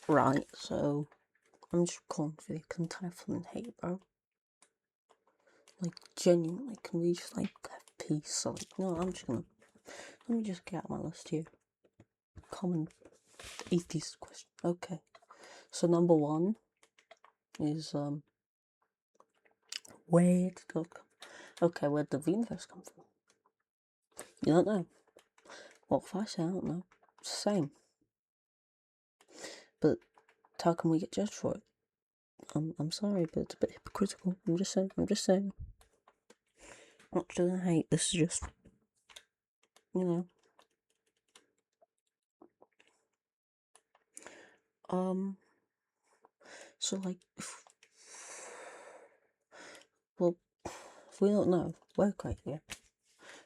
Right, so I'm just recording for you because I'm tired of feeling hate, bro. Like, genuinely, can we just, like, have peace? So, like, no, I'm just gonna, let me just get out my list here. Common atheist question. Okay, so number one is, where did God come? Okay, where did the universe come from? You don't know. What if I say I don't know? It's the same. But how can we get judged for it? I'm sorry, but it's a bit hypocritical. I'm just saying. Not to hate, this is just, you know. So like, well, if we don't know, we're crazy, yeah.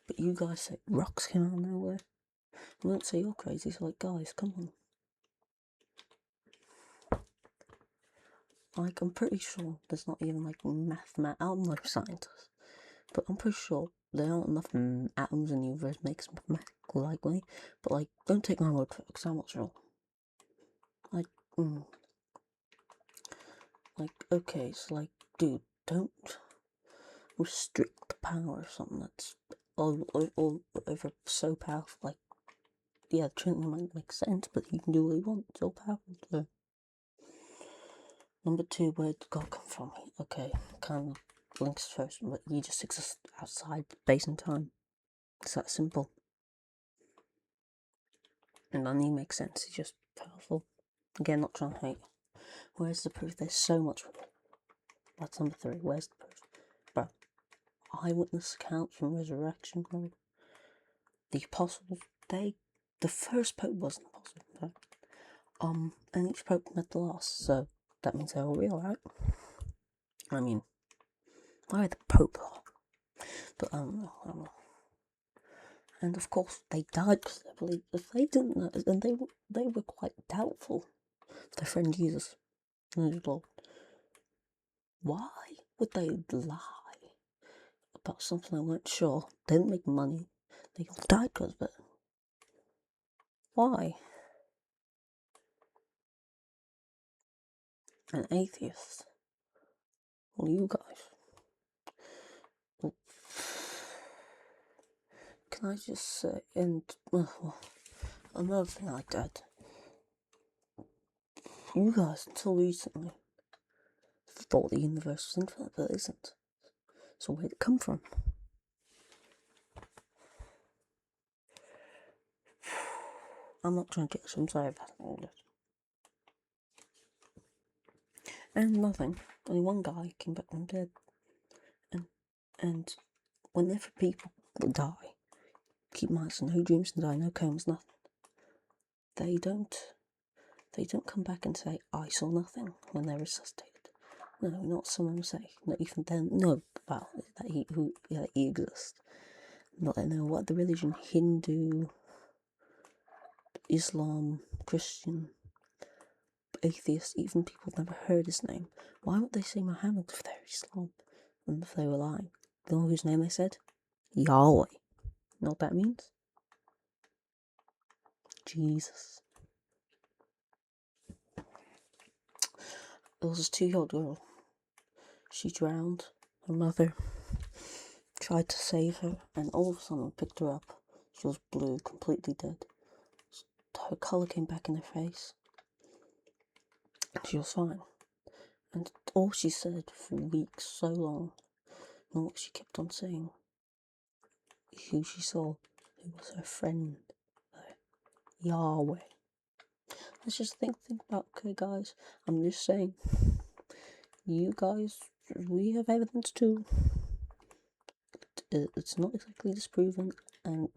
But you guys say rocks came out of nowhere. We don't say you're crazy, so like, guys, come on. Like, I'm pretty sure there's not even like I'm no scientist, but I'm pretty sure there aren't enough atoms in the universe to make us mathematically likely. But like, don't take my word for it, because I'm not sure. Like, like, okay, so like, dude, don't restrict the power of something that's all over so powerful. Like, yeah, the Trinity might make sense, but he can do what he wants. It's all powerful. So. Number two, where did God come from? Okay, kind of links first, but he just exists outside space and time. It's that simple. And none of it makes sense. He's just powerful. Again, not trying to hate. Where's the proof? There's so much. That's number three. Where's the proof? Bro, eyewitness accounts from resurrection, bro. The apostles, the first pope wasn't an apostle, in fact. And each pope met the last, so that means they're all real, right? I mean, why the pope? But I don't know. And of course, they died because they believed. If they didn't know, and they were quite doubtful of their friend Jesus. Why would they lie about something they weren't sure? They didn't make money. They all died because of it. Why? An atheist. Well, you guys. Well, can I just say, and another thing like that. You guys, until recently, thought the universe was infinite, but it isn't. So where'd it come from? I'm not trying to get some sorry about all this. And nothing. Only one guy came back from dead. And whenever people die, keep in mind, so no dreams and die, no comas, nothing. They don't come back and say, I saw nothing when they're resuscitated. No, not someone will say. Not even then. No, about that he exists. Not they know what the religion, Hindu, Islam, Christian, atheist, even people have never heard his name. Why would they say Muhammad if they're Islam and if they were lying? You know whose name they said? Yahweh. You know what that means? Jesus. There was this 2-year-old girl. She drowned. Her mother tried to save her, and all of a sudden picked her up. She was blue, completely dead. Her colour came back in her face. She was fine. And all she said for weeks, so long, and what she kept on saying, who she saw, who was her friend, Yahweh. Let's just think about, okay guys, I'm just saying, you guys, we have evidence too. It's not exactly disproven, and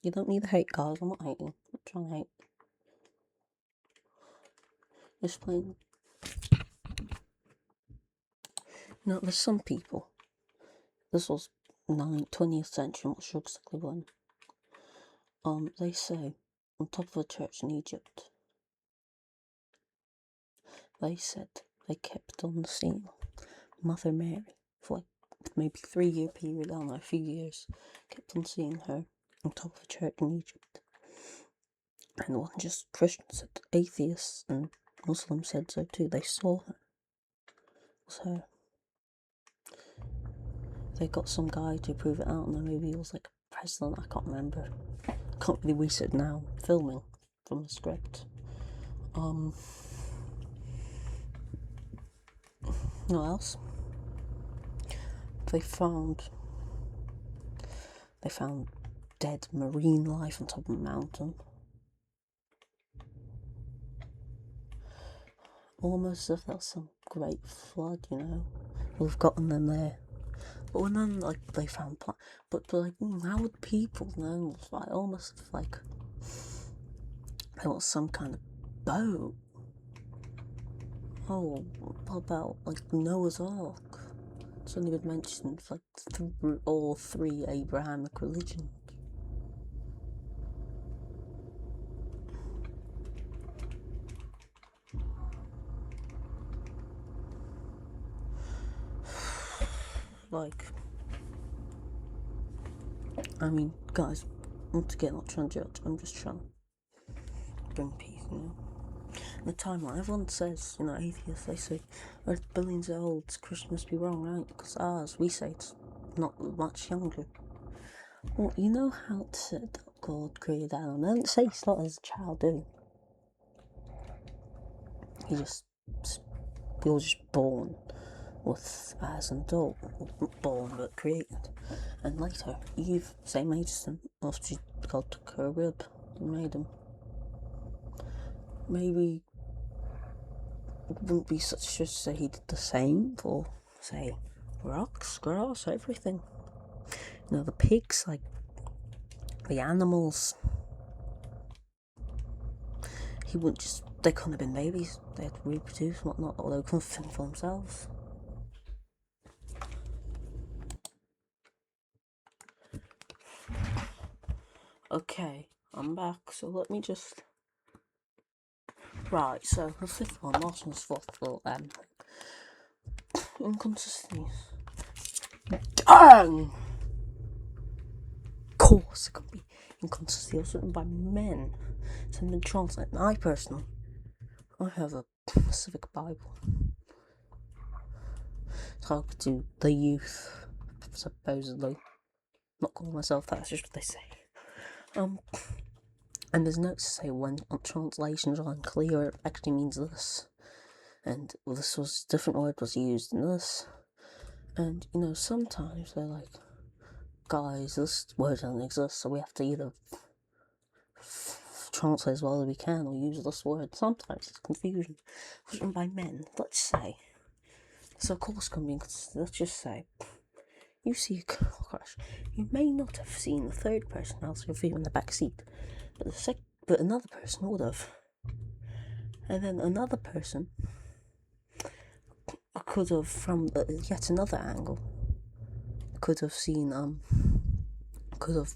you don't need to hate, guys. I'm not hating. I'm not trying to hate. Just plain. You know, there's some people. This was 20th century. I'm not sure exactly when. They say on top of a church in Egypt, they said they kept on seeing Mother Mary for like maybe 3-year period. I don't know, a few years. Kept on seeing her on top of a church in Egypt. And it wasn't just Christians, it atheists and Muslims said so too. They saw her. It was her. They got some guy to prove it out, and then maybe he was like president. I can't remember. Can't really research now. Filming from the script. What else? They found dead marine life on top of a mountain. Almost as if that's some great flood, you know. We've gotten them there. But when then, like, they found but like, how would people know? It's like, almost like there was some kind of boat. Oh, what about, like, Noah's Ark? It's only been mentioned, like, through all three Abrahamic religions. Like, I mean, guys, once again, not trying to judge, I'm just trying to bring peace, you know. The timeline, everyone says, you know, atheists, they say, Earth billions years old, Christians must be wrong, right? Because ours, we say it's not much younger. Well, you know how it said that God created Adam? They don't say he started as a child, do he? He was just born as an adult. Not born, but created. And later, Eve, same age as him, after God took her rib and made him. Maybe it wouldn't be such as say he did the same for, say, rocks, grass, everything. You know, the pigs, like, the animals. He wouldn't just, they couldn't have been babies. They had to reproduce and whatnot, or they couldn't fend for themselves. Okay, I'm back, so let me just... Right, so the fifth one, last one's fourth, well, inconsistencies. Dang! Of course, it could be inconsistencies written by men. It's been translated. And I personally, I have a Civic Bible. Talk to the youth, supposedly. Not calling myself that, that's just what they say. And there's notes to say when translations are unclear, it actually means this. And this was, different word was used in this. And, you know, sometimes they're like, guys, this word doesn't exist, so we have to either translate as well as we can or use this word. Sometimes it's confusion. It was written by men, let's say. So of course can be inconsistent. Let's just say you see a car crash. You may not have seen the third person else your feet in the back seat, but another person would have. And then another person could have, from yet another angle, could have seen could have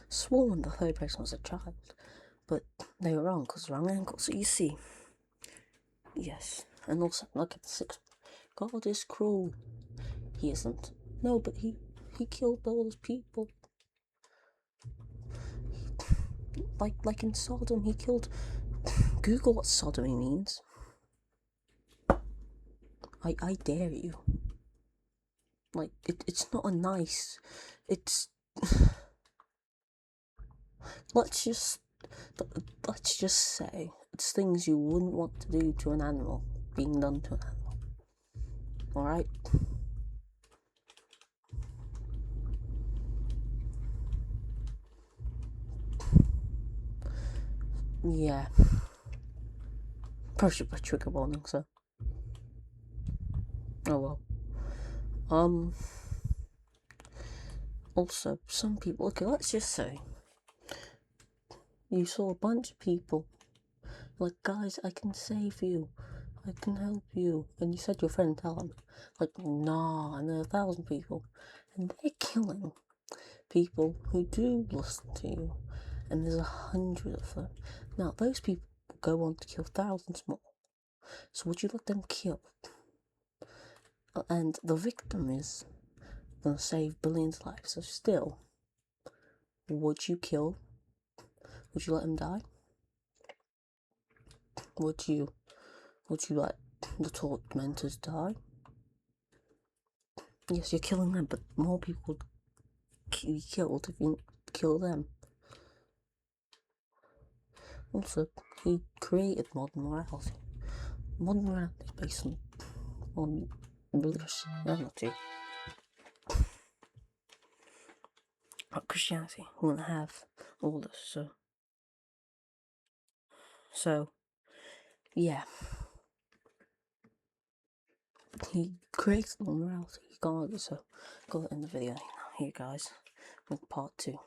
sworn the third person was a child, but they were wrong because wrong angle. So you see, yes, and also look at the sixth. God is cruel. He isn't. No, but he killed all those people. Like in Sodom, he killed. Google what sodomy means. I dare you. Like it's not a nice. It's. let's just say it's things you wouldn't want to do to an animal being done to an animal. All right. Yeah. Probably should put trigger warning, so. Oh well. Also, some people. Okay, let's just say you saw a bunch of people. Like, guys, I can save you. I can help you. And you said to your friend, tell them. Like, nah, I know 1,000 people. And they're killing people who do listen to you. And there's 100 of them. Now, those people go on to kill thousands more. So would you let them kill? And the victim is going to save billions of lives. So still, would you kill? Would you let him die? Would you Would you like the tormentors die? Yes, you're killing them, but more people would be killed if you kill them. Also, he created modern morality. Modern morality is based on Christianity. But Christianity wouldn't have all this, so yeah. He creates modern morality regardless, so got it in the video here, guys, with part 2.